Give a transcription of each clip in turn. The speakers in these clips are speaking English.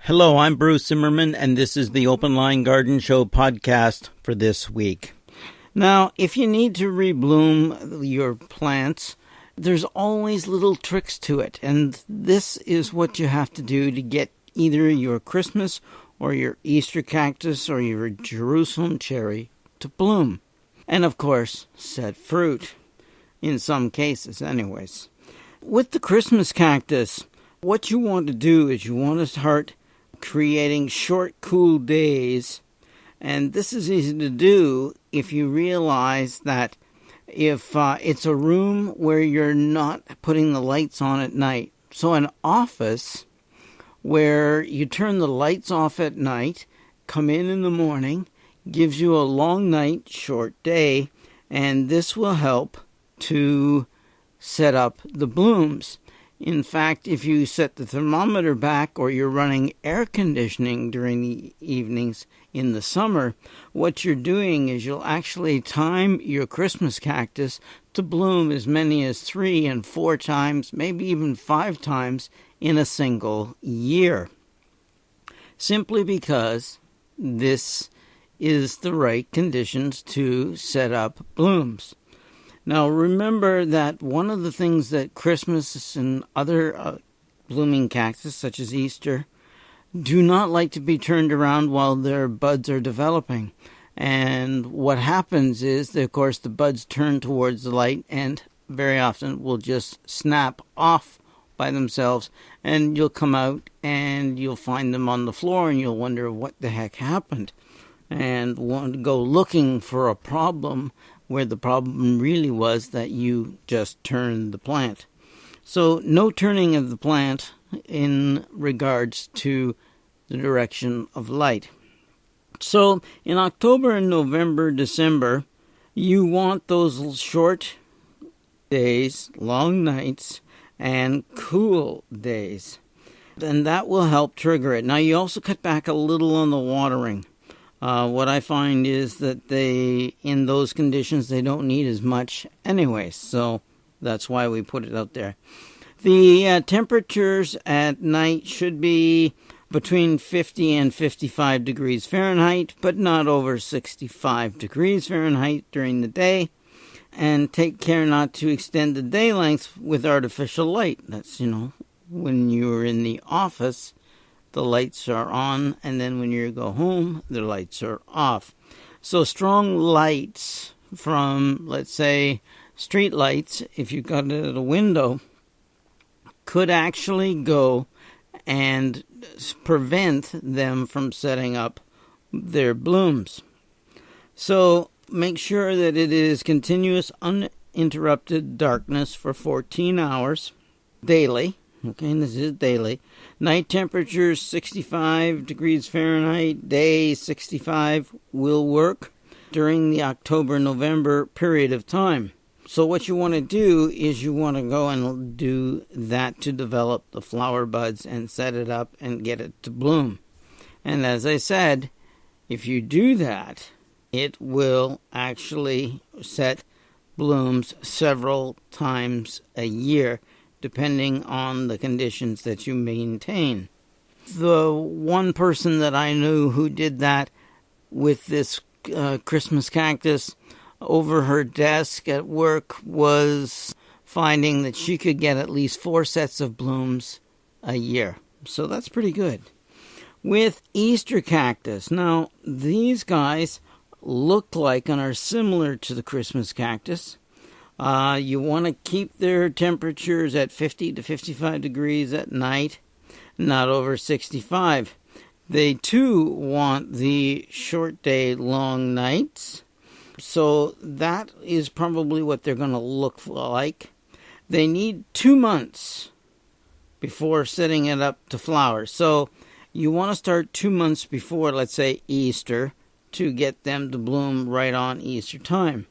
Hello, I'm Bruce Zimmerman, and this is the Open Line Garden Show podcast for this week. Now, if you need to rebloom your plants, there's always little tricks to it, and this is what you have to do to get either your Christmas or your Easter cactus or your Jerusalem cherry to bloom. And of course, set fruit, in some cases anyways. With the Christmas cactus, what you want to do is you want to start creating short, cool days. And this is easy to do if you realize that if it's a room where you're not putting the lights on at night. So an office where you turn the lights off at night, come in the morning, gives you a long night, short day, and this will help to set up the blooms. In fact, if you set the thermometer back or you're running air conditioning during the evenings in the summer, what you're doing is you'll actually time your Christmas cactus to bloom as many as 3 and 4 times, maybe even 5 times in a single year. Simply because this is the right conditions to set up blooms. Now, remember that one of the things that Christmas and other blooming cactus, such as Easter, do not like to be turned around while their buds are developing. And what happens is, of course, the buds turn towards the light and very often will just snap off by themselves. And you'll come out and you'll find them on the floor and you'll wonder what the heck happened. And want to go looking for a problem where the problem really was that you just turned the plant. So no turning of the plant in regards to the direction of light. So in October and November, December, you want those short days, long nights, and cool days. And that will help trigger it. Now you also cut back a little on the watering. What I find is that in those conditions, they don't need as much anyway. So that's why we put it out there. The temperatures at night should be between 50 and 55 degrees Fahrenheit, but not over 65 degrees Fahrenheit during the day. And take care not to extend the day length with artificial light. That's, when you're in the office, the lights are on, and then when you go home, the lights are off. So strong lights from, let's say, street lights, if you've got it at a window, could actually go and prevent them from setting up their blooms. So make sure that it is continuous, uninterrupted darkness for 14 hours daily. Okay, and this is daily. Night temperatures 65 degrees Fahrenheit, day 65 will work during the October-November period of time. So what you want to do is you want to go and do that to develop the flower buds and set it up and get it to bloom. And as I said, if you do that, it will actually set blooms several times a year, depending on the conditions that you maintain. The one person that I knew who did that with this Christmas cactus over her desk at work was finding that she could get at least 4 sets of blooms a year. So that's pretty good. With Easter cactus, now these guys look like and are similar to the Christmas cactus. You want to keep their temperatures at 50 to 55 degrees at night, not over 65. They too want the short day, long nights. So that is probably what they're going to look like. They need 2 months before setting it up to flower. So you want to start 2 months before, let's say, Easter, to get them to bloom right on Easter time.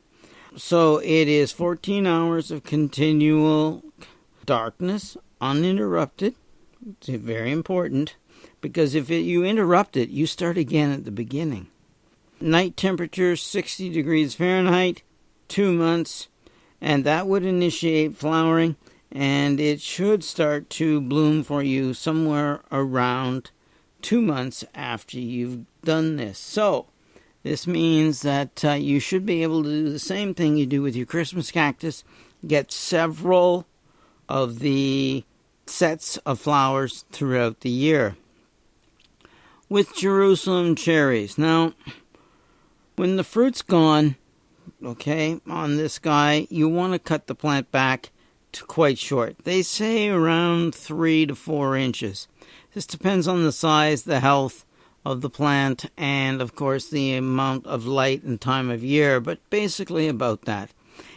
So it is 14 hours of continual darkness, uninterrupted. It's very important, because if you interrupt it, you start again at the beginning. Night temperature 60 degrees Fahrenheit, 2 months, and that would initiate flowering, and it should start to bloom for you somewhere around 2 months after you've done this. So this means that you should be able to do the same thing you do with your Christmas cactus. Get several of the sets of flowers throughout the year. With Jerusalem cherries. Now, when the fruit's gone, okay, on this guy, you want to cut the plant back to quite short. They say around 3 to 4 inches. This depends on the size, the health of the plant, and of course the amount of light and time of year, but basically about that.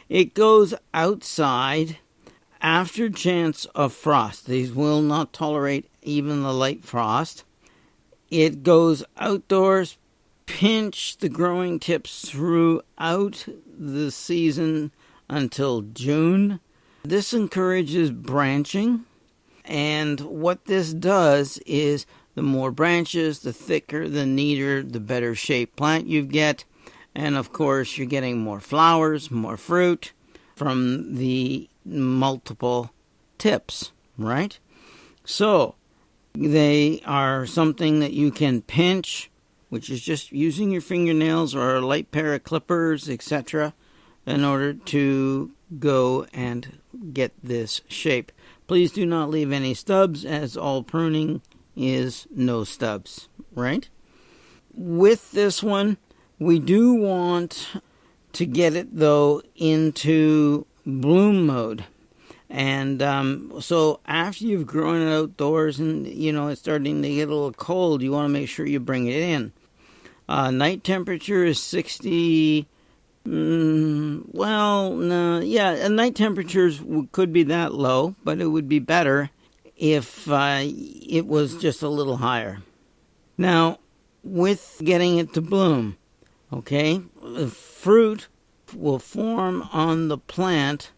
It goes outside after chance of frost. These will not tolerate even the light frost. It goes outdoors. Pinch the growing tips throughout the season until June. This encourages branching, and what this does is the more branches, the thicker, the neater, the better shaped plant you get, and of course you're getting more flowers, more fruit from the multiple tips, right? So they are something that you can pinch, which is just using your fingernails or a light pair of clippers, etc., in order to go and get this shape. Please do not leave any stubs, as all pruning is no stubs, right? With this one, we do want to get it, though, into bloom mode. And so after you've grown it outdoors and, it's starting to get a little cold, you want to make sure you bring it in. Night temperature is 60. Night temperatures could be that low, but it would be better if it was just a little higher. Now, with getting it to bloom, okay, the fruit will form on the plant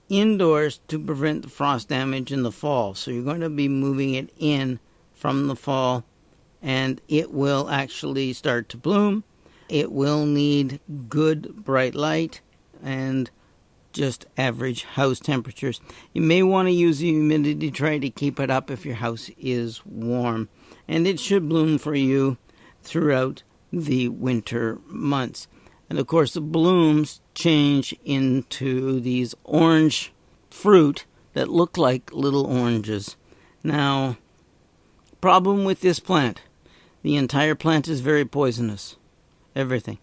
indoors to prevent the frost damage in the fall. So you're going to be moving it in from the fall, and it will actually start to bloom. It will need good bright light and just average house temperatures. You may want to use a humidity tray to keep it up if your house is warm. And it should bloom for you throughout the winter months. And of course the blooms change into these orange fruit that look like little oranges. Now, problem with this plant, the entire plant is very poisonous. Everything,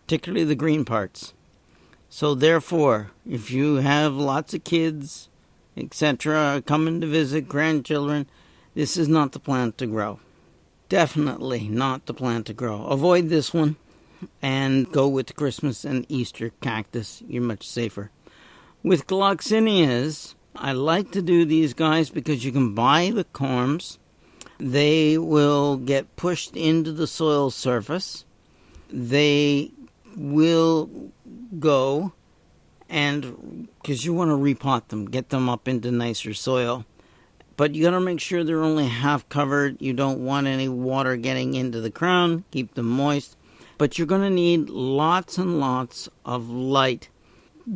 particularly the green parts. So therefore, if you have lots of kids, etc., coming to visit, grandchildren, this is not the plant to grow. Definitely not the plant to grow. Avoid this one and go with the Christmas and Easter cactus. You're much safer. With gloxinias, I like to do these guys because you can buy the corms. They will get pushed into the soil surface. They will go, and because you want to repot them, get them up into nicer soil. But you got to make sure they're only half covered. You don't want any water getting into the crown. Keep them moist. But you're going to need lots and lots of light.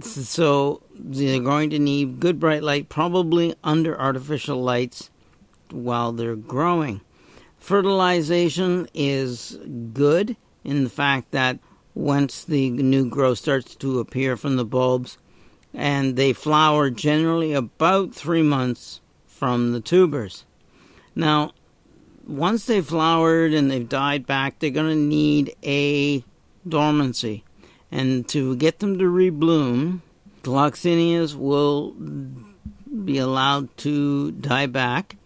So they're going to need good bright light, probably under artificial lights while they're growing. Fertilization is good in the fact that once the new growth starts to appear from the bulbs, and they flower generally about 3 months from the tubers. Now, once they've flowered and they've died back, they're going to need a dormancy. And to get them to rebloom, gloxinias will be allowed to die back.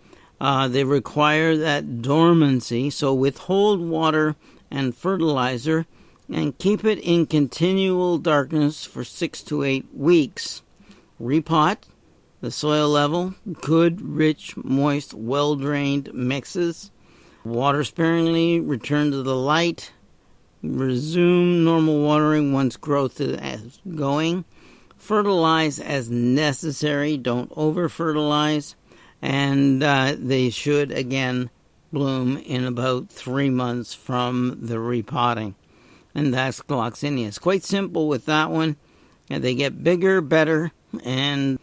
They require that dormancy, so withhold water and fertilizer and keep it in continual darkness for 6 to 8 weeks. Repot the soil level, good, rich, moist, well-drained mixes. Water sparingly, return to the light. Resume normal watering once growth is going. Fertilize as necessary, don't over-fertilize. And they should, again, bloom in about 3 months from the repotting. And that's gloxinias. Quite simple with that one. And they get bigger, better, and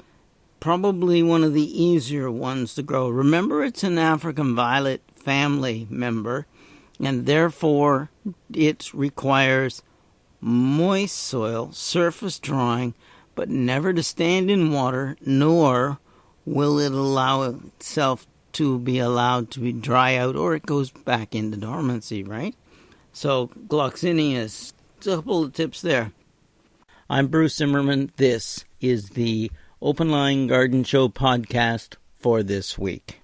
probably one of the easier ones to grow. Remember, it's an African violet family member, and therefore it requires moist soil, surface drying, but never to stand in water, nor will it allow itself to be allowed to be dry out, or it goes back into dormancy, right? So, Gloxinias, a couple of tips there. I'm Bruce Zimmerman. This is the Open Line Garden Show podcast for this week.